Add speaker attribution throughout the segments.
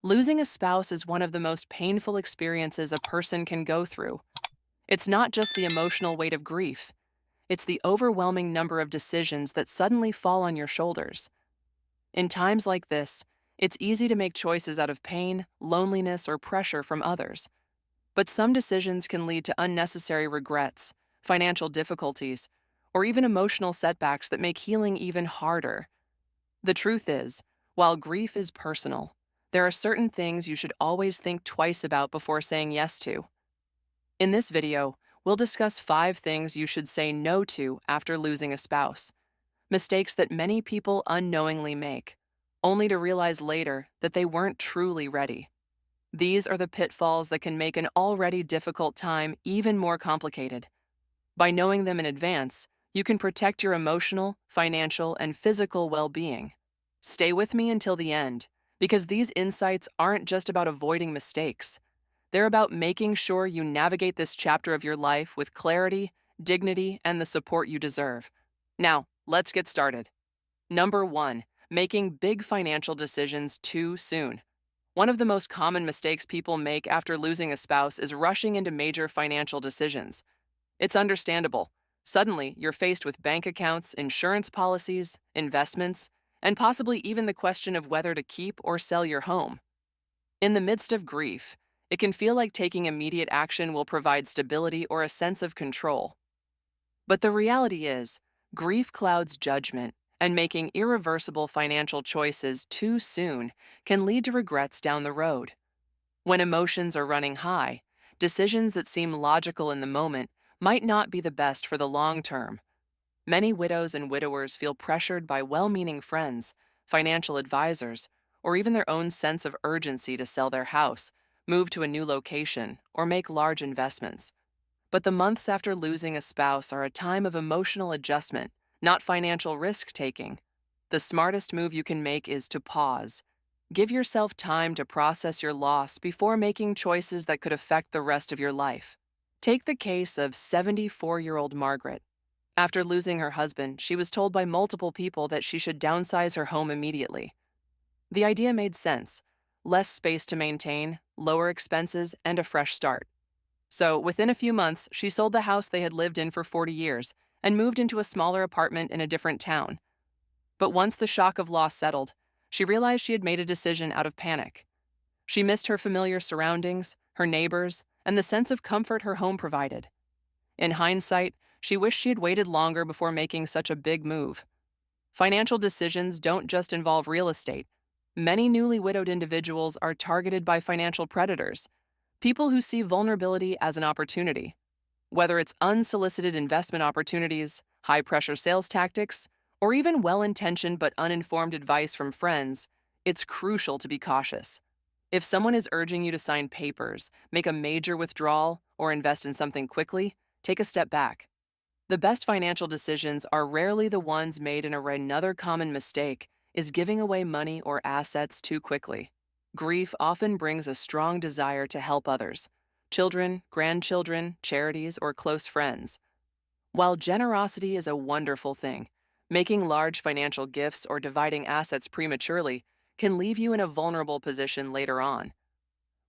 Speaker 1: Losing a spouse is one of the most painful experiences a person can go through. It's not just the emotional weight of grief, it's the overwhelming number of decisions that suddenly fall on your shoulders. In times like this, it's easy to make choices out of pain, loneliness, or pressure from others. But some decisions can lead to unnecessary regrets, financial difficulties, or even emotional setbacks that make healing even harder. The truth is, while grief is personal, there are certain things you should always think twice about before saying yes to. In this video, we'll discuss 5 things you should say no to after losing a spouse, mistakes that many people unknowingly make, only to realize later that they weren't truly ready. These are the pitfalls that can make an already difficult time even more complicated. By knowing them in advance, you can protect your emotional, financial, and physical well-being. Stay with me until the end, because these insights aren't just about avoiding mistakes. They're about making sure you navigate this chapter of your life with clarity, dignity, and the support you deserve. Now, let's get started. Number 1, making big financial decisions too soon. One of the most common mistakes people make after losing a spouse is rushing into major financial decisions. It's understandable. Suddenly, you're faced with bank accounts, insurance policies, investments, and possibly even the question of whether to keep or sell your home. In the midst of grief, it can feel like taking immediate action will provide stability or a sense of control. But the reality is, grief clouds judgment, and making irreversible financial choices too soon can lead to regrets down the road. When emotions are running high, decisions that seem logical in the moment might not be the best for the long term. Many widows and widowers feel pressured by well-meaning friends, financial advisors, or even their own sense of urgency to sell their house, move to a new location, or make large investments. But the months after losing a spouse are a time of emotional adjustment, not financial risk-taking. The smartest move you can make is to pause. Give yourself time to process your loss before making choices that could affect the rest of your life. Take the case of 74-year-old Margaret. After losing her husband, she was told by multiple people that she should downsize her home immediately. The idea made sense: less space to maintain, lower expenses, and a fresh start. So, within a few months, she sold the house they had lived in for 40 years and moved into a smaller apartment in a different town. But once the shock of loss settled, she realized she had made a decision out of panic. She missed her familiar surroundings, her neighbors, and the sense of comfort her home provided. In hindsight, she wished she had waited longer before making such a big move. Financial decisions don't just involve real estate. Many newly widowed individuals are targeted by financial predators, people who see vulnerability as an opportunity. Whether it's unsolicited investment opportunities, high-pressure sales tactics, or even well-intentioned but uninformed advice from friends, it's crucial to be cautious. If someone is urging you to sign papers, make a major withdrawal, or invest in something quickly, take a step back. The best financial decisions are rarely the ones made in a race. Another common mistake is giving away money or assets too quickly. Grief often brings a strong desire to help others: children, grandchildren, charities, or close friends. While generosity is a wonderful thing, making large financial gifts or dividing assets prematurely can leave you in a vulnerable position later on.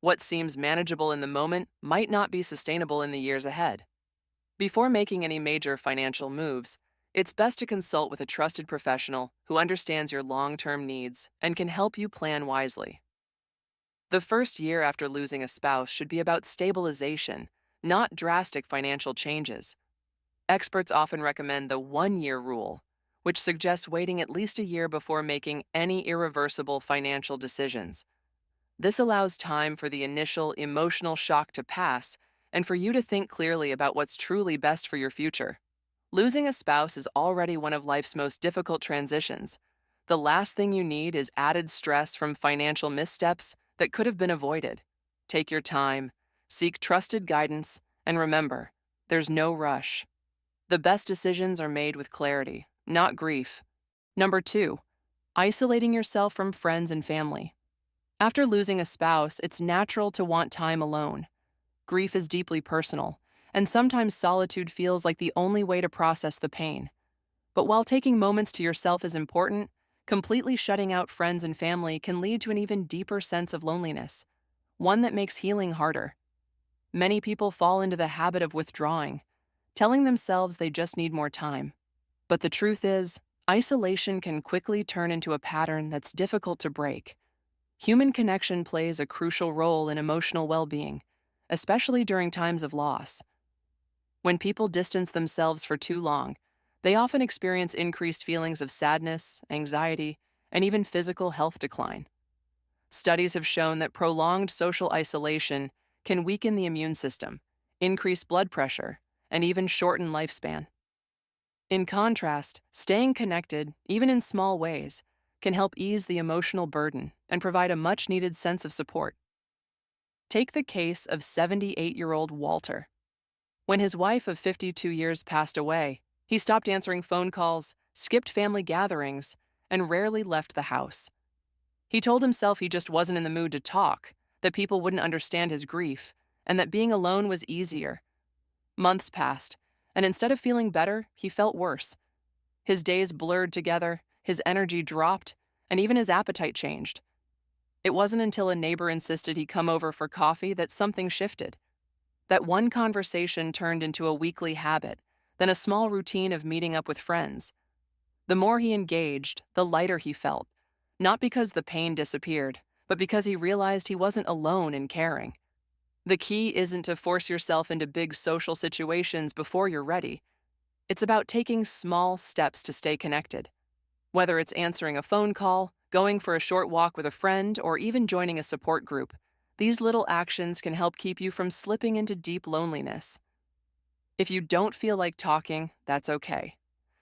Speaker 1: What seems manageable in the moment might not be sustainable in the years ahead. Before making any major financial moves, it's best to consult with a trusted professional who understands your long-term needs and can help you plan wisely. The first year after losing a spouse should be about stabilization, not drastic financial changes. Experts often recommend the 1-year rule, which suggests waiting at least a year before making any irreversible financial decisions. This allows time for the initial emotional shock to pass and for you to think clearly about what's truly best for your future. Losing a spouse is already one of life's most difficult transitions. The last thing you need is added stress from financial missteps that could have been avoided. Take your time, seek trusted guidance, and remember, there's no rush. The best decisions are made with clarity, not grief. Number 2, isolating yourself from friends and family. After losing a spouse, it's natural to want time alone. Grief is deeply personal, and sometimes solitude feels like the only way to process the pain. But while taking moments to yourself is important, Completely shutting out friends and family can lead to an even deeper sense of loneliness, one that makes healing harder. Many people fall into the habit of withdrawing, telling themselves they just need more time. But the truth is, isolation can quickly turn into a pattern that's difficult to break. Human connection plays a crucial role in emotional well-being, especially during times of loss. When people distance themselves for too long, they often experience increased feelings of sadness, anxiety, and even physical health decline. Studies have shown that prolonged social isolation can weaken the immune system, increase blood pressure, and even shorten lifespan. In contrast, staying connected, even in small ways, can help ease the emotional burden and provide a much-needed sense of support. Take the case of 78-year-old Walter. When his wife of 52 years passed away, he stopped answering phone calls, skipped family gatherings, and rarely left the house. He told himself he just wasn't in the mood to talk, that people wouldn't understand his grief, and that being alone was easier. Months passed, and instead of feeling better, he felt worse. His days blurred together, his energy dropped, and even his appetite changed. It wasn't until a neighbor insisted he come over for coffee that something shifted. That one conversation turned into a weekly habit, then a small routine of meeting up with friends. The more he engaged, the lighter he felt, not because the pain disappeared, but because he realized he wasn't alone in caring. The key isn't to force yourself into big social situations before you're ready. It's about taking small steps to stay connected. Whether it's answering a phone call, going for a short walk with a friend, or even joining a support group, these little actions can help keep you from slipping into deep loneliness. If you don't feel like talking, that's okay.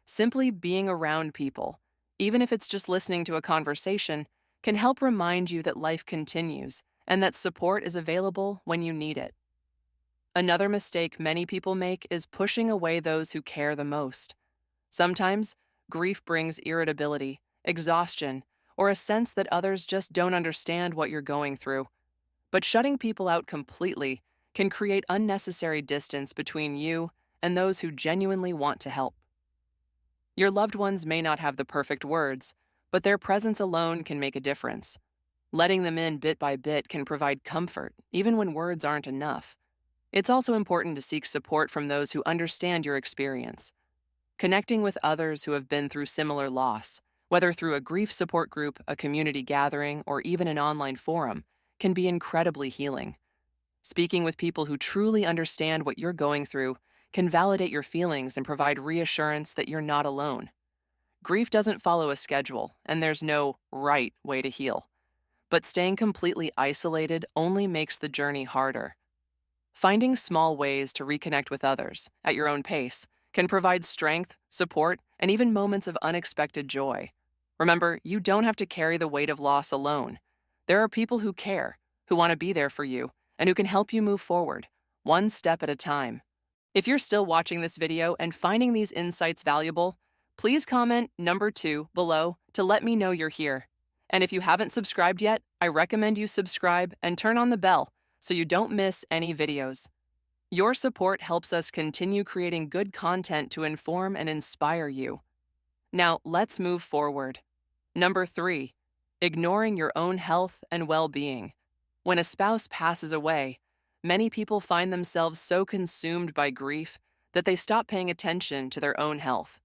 Speaker 1: Simply being around people, even if it's just listening to a conversation, can help remind you that life continues and that support is available when you need it. Another mistake many people make is pushing away those who care the most. Sometimes, grief brings irritability, exhaustion, or a sense that others just don't understand what you're going through. But shutting people out completely can create unnecessary distance between you and those who genuinely want to help. Your loved ones may not have the perfect words, but their presence alone can make a difference. Letting them in bit by bit can provide comfort, even when words aren't enough. It's also important to seek support from those who understand your experience. Connecting with others who have been through similar loss, whether through a grief support group, a community gathering, or even an online forum, can be incredibly healing. Speaking with people who truly understand what you're going through can validate your feelings and provide reassurance that you're not alone. Grief doesn't follow a schedule, and there's no right way to heal. But staying completely isolated only makes the journey harder. Finding small ways to reconnect with others, at your own pace, can provide strength, support, and even moments of unexpected joy. Remember, you don't have to carry the weight of loss alone. There are people who care, who want to be there for you, and who can help you move forward, one step at a time. If you're still watching this video and finding these insights valuable, please comment number 2 below to let me know you're here. And if you haven't subscribed yet, I recommend you subscribe and turn on the bell so you don't miss any videos. Your support helps us continue creating good content to inform and inspire you. Now, let's move forward. Number 3, ignoring your own health and well-being. When a spouse passes away, many people find themselves so consumed by grief that they stop paying attention to their own health.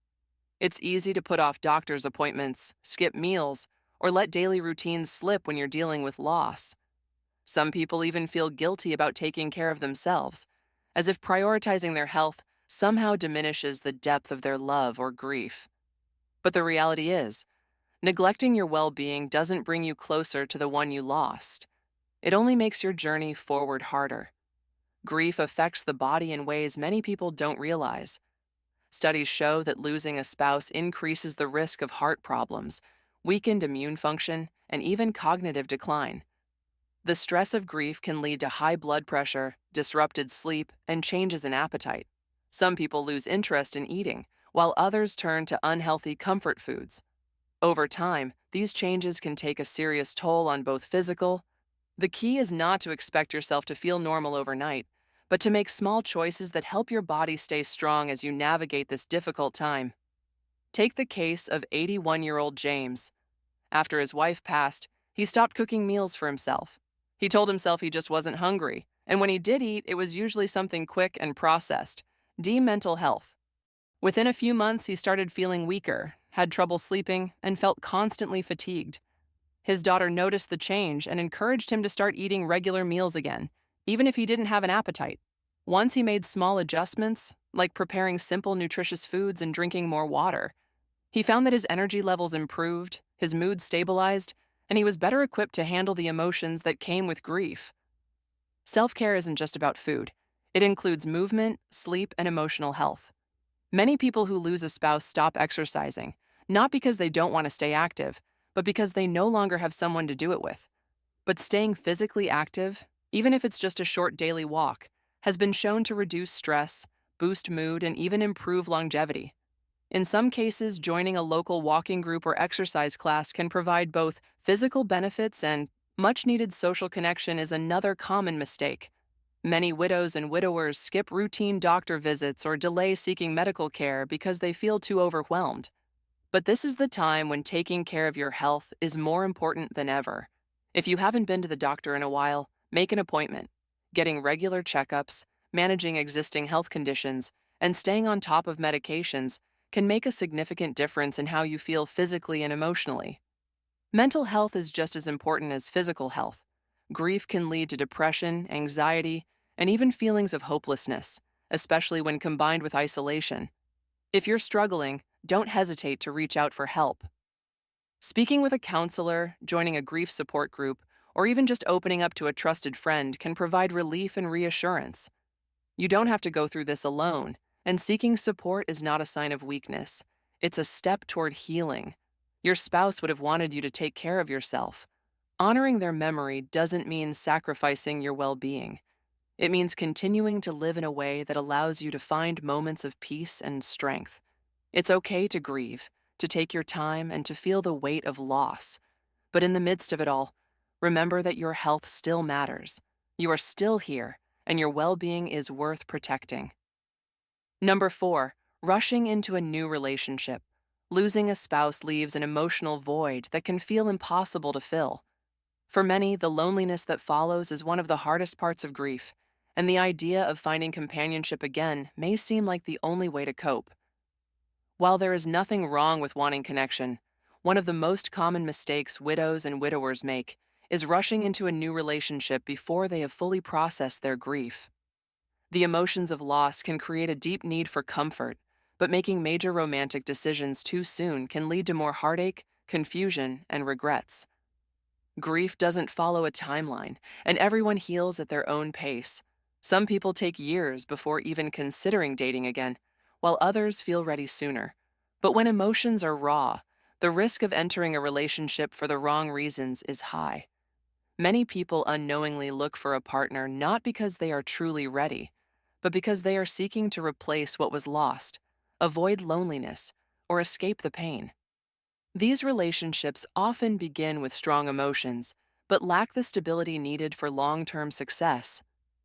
Speaker 1: It's easy to put off doctor's appointments, skip meals, or let daily routines slip when you're dealing with loss. Some people even feel guilty about taking care of themselves, as if prioritizing their health somehow diminishes the depth of their love or grief. But the reality is, neglecting your well-being doesn't bring you closer to the one you lost. It only makes your journey forward harder. Grief affects the body in ways many people don't realize. Studies show that losing a spouse increases the risk of heart problems, weakened immune function, and even cognitive decline. The stress of grief can lead to high blood pressure, disrupted sleep, and changes in appetite. Some people lose interest in eating, while others turn to unhealthy comfort foods. Over time, these changes can take a serious toll on both physical. The key is not to expect yourself to feel normal overnight, but to make small choices that help your body stay strong as you navigate this difficult time. Take the case of 81-year-old James. After his wife passed, he stopped cooking meals for himself. He told himself he just wasn't hungry, and when he did eat, it was usually something quick and processed. D. Mental health. Within a few months, he started feeling weaker, had trouble sleeping, and felt constantly fatigued. His daughter noticed the change and encouraged him to start eating regular meals again, even if he didn't have an appetite. Once he made small adjustments, like preparing simple, nutritious foods and drinking more water, he found that his energy levels improved, his mood stabilized, and he was better equipped to handle the emotions that came with grief. Self-care isn't just about food. It includes movement, sleep, and emotional health. Many people who lose a spouse stop exercising, not because they don't want to stay active, but because they no longer have someone to do it with. But staying physically active, even if it's just a short daily walk, has been shown to reduce stress, boost mood, and even improve longevity. In some cases, joining a local walking group or exercise class can provide both physical benefits and much-needed social connection is another common mistake. Many widows and widowers skip routine doctor visits or delay seeking medical care because they feel too overwhelmed. But this is the time when taking care of your health is more important than ever. If you haven't been to the doctor in a while, make an appointment. Getting regular checkups, managing existing health conditions, and staying on top of medications can make a significant difference in how you feel physically and emotionally. Mental health is just as important as physical health. Grief can lead to depression, anxiety, and even feelings of hopelessness, especially when combined with isolation. If you're struggling, don't hesitate to reach out for help. Speaking with a counselor, joining a grief support group, or even just opening up to a trusted friend can provide relief and reassurance. You don't have to go through this alone, and seeking support is not a sign of weakness. It's a step toward healing. Your spouse would have wanted you to take care of yourself. Honoring their memory doesn't mean sacrificing your well-being. It means continuing to live in a way that allows you to find moments of peace and strength. It's okay to grieve, to take your time, and to feel the weight of loss. But in the midst of it all, remember that your health still matters. You are still here, and your well-being is worth protecting. Number 4, rushing into a new relationship. Losing a spouse leaves an emotional void that can feel impossible to fill. For many, the loneliness that follows is one of the hardest parts of grief, and the idea of finding companionship again may seem like the only way to cope. While there is nothing wrong with wanting connection, one of the most common mistakes widows and widowers make is rushing into a new relationship before they have fully processed their grief. The emotions of loss can create a deep need for comfort, but making major romantic decisions too soon can lead to more heartache, confusion, and regrets. Grief doesn't follow a timeline, and everyone heals at their own pace. Some people take years before even considering dating again, while others feel ready sooner. But when emotions are raw, the risk of entering a relationship for the wrong reasons is high. Many people unknowingly look for a partner not because they are truly ready, but because they are seeking to replace what was lost, avoid loneliness, or escape the pain. These relationships often begin with strong emotions, but lack the stability needed for long-term success.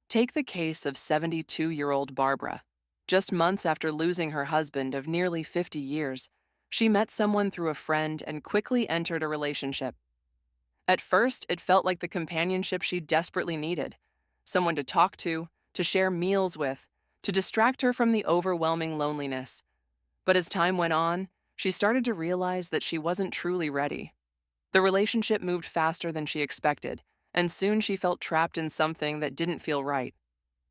Speaker 1: Take the case of 72-year-old Barbara. Just months after losing her husband of nearly 50 years, she met someone through a friend and quickly entered a relationship. At first, it felt like the companionship she desperately needed, someone to talk to share meals with, to distract her from the overwhelming loneliness. But as time went on, she started to realize that she wasn't truly ready. The relationship moved faster than she expected, and soon she felt trapped in something that didn't feel right.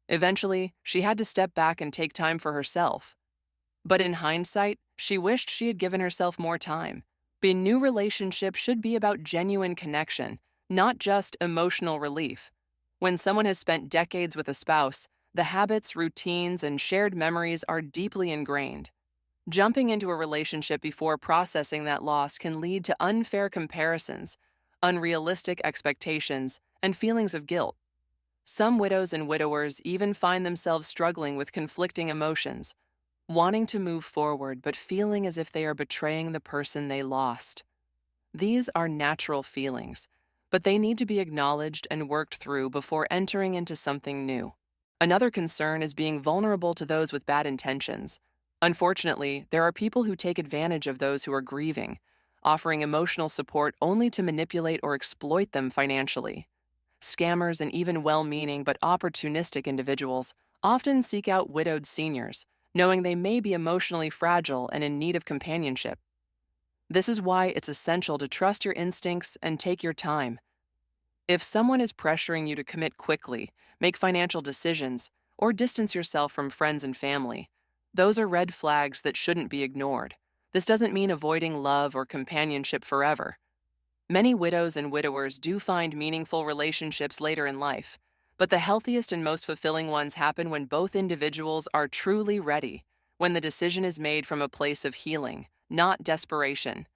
Speaker 1: Eventually, she had to step back and take time for herself. But in hindsight, she wished she had given herself more time. A new relationship should be about genuine connection, not just emotional relief. When someone has spent decades with a spouse, the habits, routines, and shared memories are deeply ingrained. Jumping into a relationship before processing that loss can lead to unfair comparisons, unrealistic expectations, and feelings of guilt. Some widows and widowers even find themselves struggling with conflicting emotions, wanting to move forward but feeling as if they are betraying the person they lost. These are natural feelings, but they need to be acknowledged and worked through before entering into something new. Another concern is being vulnerable to those with bad intentions. Unfortunately, there are people who take advantage of those who are grieving, offering emotional support only to manipulate or exploit them financially. Scammers and even well-meaning but opportunistic individuals often seek out widowed seniors, knowing they may be emotionally fragile and in need of companionship. This is why it's essential to trust your instincts and take your time. If someone is pressuring you to commit quickly, make financial decisions, or distance yourself from friends and family, those are red flags that shouldn't be ignored. This doesn't mean avoiding love or companionship forever. Many widows and widowers do find meaningful relationships later in life, but the healthiest and most fulfilling ones happen when both individuals are truly ready, when the decision is made from a place of healing, not desperation.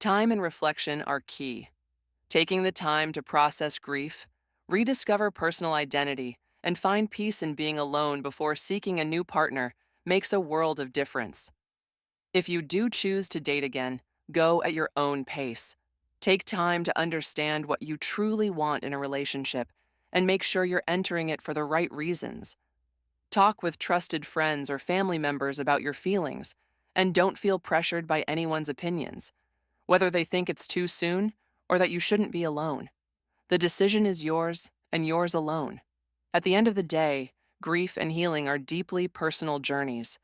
Speaker 1: Time and reflection are key. Taking the time to process grief, rediscover personal identity, and find peace in being alone before seeking a new partner makes a world of difference. If you do choose to date again, go at your own pace. Take time to understand what you truly want in a relationship and make sure you're entering it for the right reasons. Talk with trusted friends or family members about your feelings, and don't feel pressured by anyone's opinions, whether they think it's too soon or that you shouldn't be alone. The decision is yours and yours alone. At the end of the day, grief and healing are deeply personal journeys.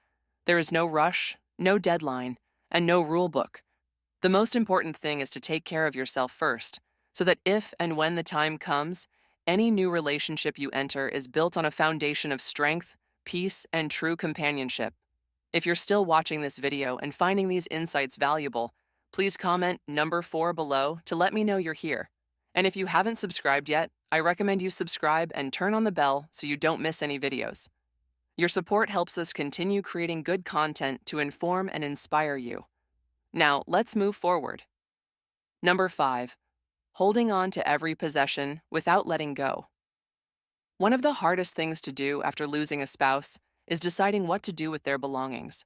Speaker 1: There is no rush, no deadline, and no rule book. The most important thing is to take care of yourself first, so that if and when the time comes, any new relationship you enter is built on a foundation of strength, peace, and true companionship. If you're still watching this video and finding these insights valuable, please comment number 4 below to let me know you're here. And if you haven't subscribed yet, I recommend you subscribe and turn on the bell so you don't miss any videos. Your support helps us continue creating good content to inform and inspire you. Now, let's move forward. Number 5. Holding on to every possession without letting go. One of the hardest things to do after losing a spouse is deciding what to do with their belongings.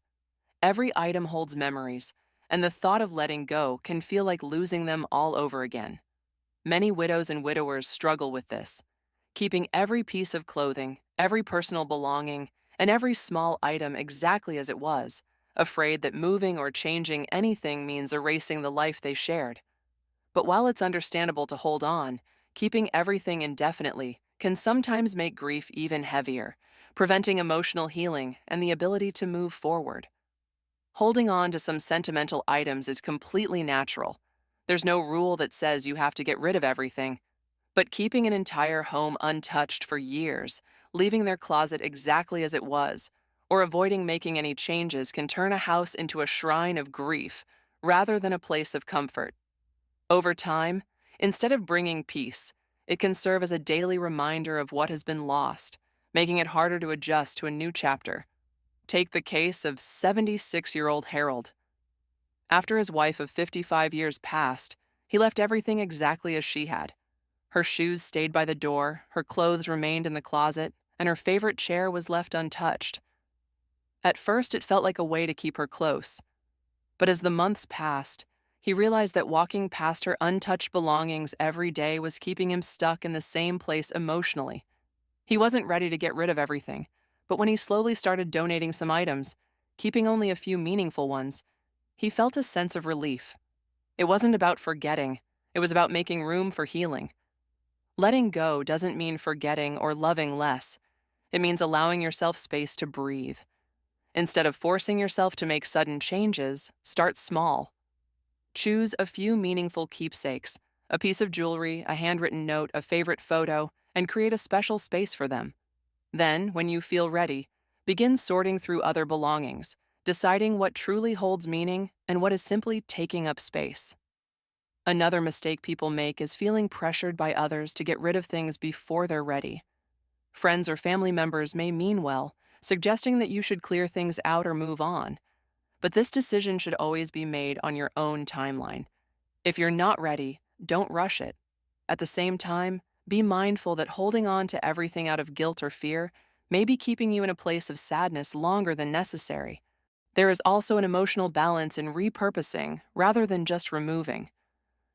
Speaker 1: Every item holds memories, and the thought of letting go can feel like losing them all over again. Many widows and widowers struggle with this, keeping every piece of clothing, every personal belonging, and every small item exactly as it was, afraid that moving or changing anything means erasing the life they shared. But while it's understandable to hold on, keeping everything indefinitely can sometimes make grief even heavier, preventing emotional healing and the ability to move forward. Holding on to some sentimental items is completely natural. There's no rule that says you have to get rid of everything. But keeping an entire home untouched for years, leaving their closet exactly as it was, or avoiding making any changes can turn a house into a shrine of grief rather than a place of comfort. Over time, instead of bringing peace, it can serve as a daily reminder of what has been lost, making it harder to adjust to a new chapter. Take the case of 76-year-old Harold. After his wife of 55 years passed, he left everything exactly as she had. Her shoes stayed by the door, her clothes remained in the closet, and her favorite chair was left untouched. At first, it felt like a way to keep her close. But as the months passed, he realized that walking past her untouched belongings every day was keeping him stuck in the same place emotionally. He wasn't ready to get rid of everything, but when he slowly started donating some items, keeping only a few meaningful ones, he felt a sense of relief. It wasn't about forgetting, it was about making room for healing. Letting go doesn't mean forgetting or loving less. It means allowing yourself space to breathe. Instead of forcing yourself to make sudden changes, start small. Choose a few meaningful keepsakes, a piece of jewelry, a handwritten note, a favorite photo, and create a special space for them. Then, when you feel ready, begin sorting through other belongings, deciding what truly holds meaning and what is simply taking up space. Another mistake people make is feeling pressured by others to get rid of things before they're ready. Friends or family members may mean well, suggesting that you should clear things out or move on. But this decision should always be made on your own timeline. If you're not ready, don't rush it. At the same time, be mindful that holding on to everything out of guilt or fear may be keeping you in a place of sadness longer than necessary. There is also an emotional balance in repurposing rather than just removing.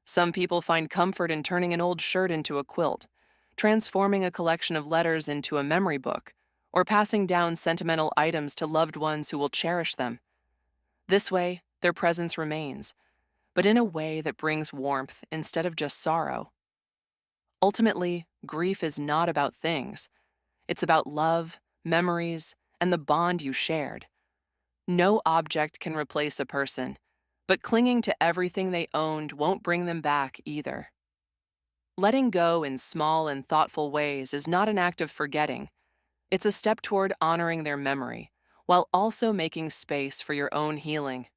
Speaker 1: Some people find comfort in turning an old shirt into a quilt, transforming a collection of letters into a memory book, or passing down sentimental items to loved ones who will cherish them. This way, their presence remains, but in a way that brings warmth instead of just sorrow. Ultimately, grief is not about things. It's about love, memories, and the bond you shared. No object can replace a person, but clinging to everything they owned won't bring them back either. Letting go in small and thoughtful ways is not an act of forgetting. It's a step toward honoring their memory, while also making space for your own healing.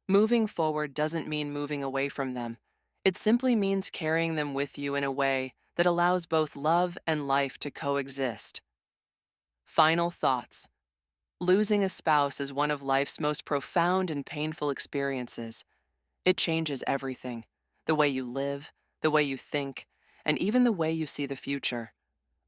Speaker 1: Moving forward doesn't mean moving away from them. It simply means carrying them with you in a way that allows both love and life to coexist. Final thoughts. Losing a spouse is one of life's most profound and painful experiences. It changes everything: the way you live, the way you think, and even the way you see the future.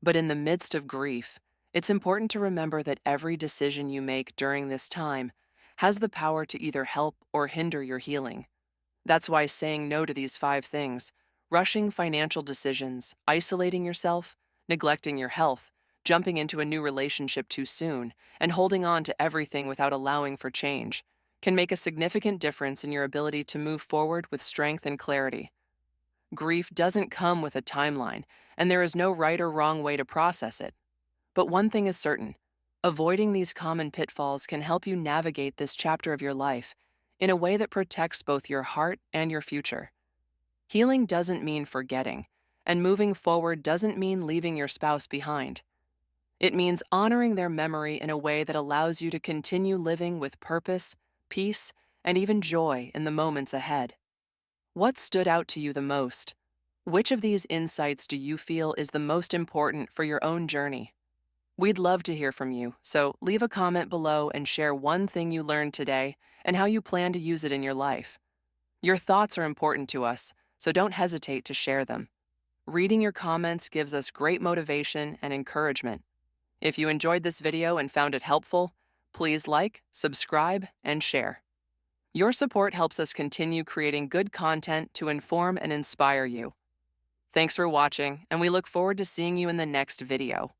Speaker 1: But in the midst of grief, it's important to remember that every decision you make during this time has the power to either help or hinder your healing. That's why saying no to these 5 things, rushing financial decisions, isolating yourself, neglecting your health, jumping into a new relationship too soon, and holding on to everything without allowing for change, can make a significant difference in your ability to move forward with strength and clarity. Grief doesn't come with a timeline, and there is no right or wrong way to process it. But one thing is certain: avoiding these common pitfalls can help you navigate this chapter of your life in a way that protects both your heart and your future. Healing doesn't mean forgetting, and moving forward doesn't mean leaving your spouse behind. It means honoring their memory in a way that allows you to continue living with purpose, peace, and even joy in the moments ahead. What stood out to you the most? Which of these insights do you feel is the most important for your own journey? We'd love to hear from you, so leave a comment below and share one thing you learned today and how you plan to use it in your life. Your thoughts are important to us, so don't hesitate to share them. Reading your comments gives us great motivation and encouragement. If you enjoyed this video and found it helpful, please like, subscribe, and share. Your support helps us continue creating good content to inform and inspire you. Thanks for watching, and we look forward to seeing you in the next video.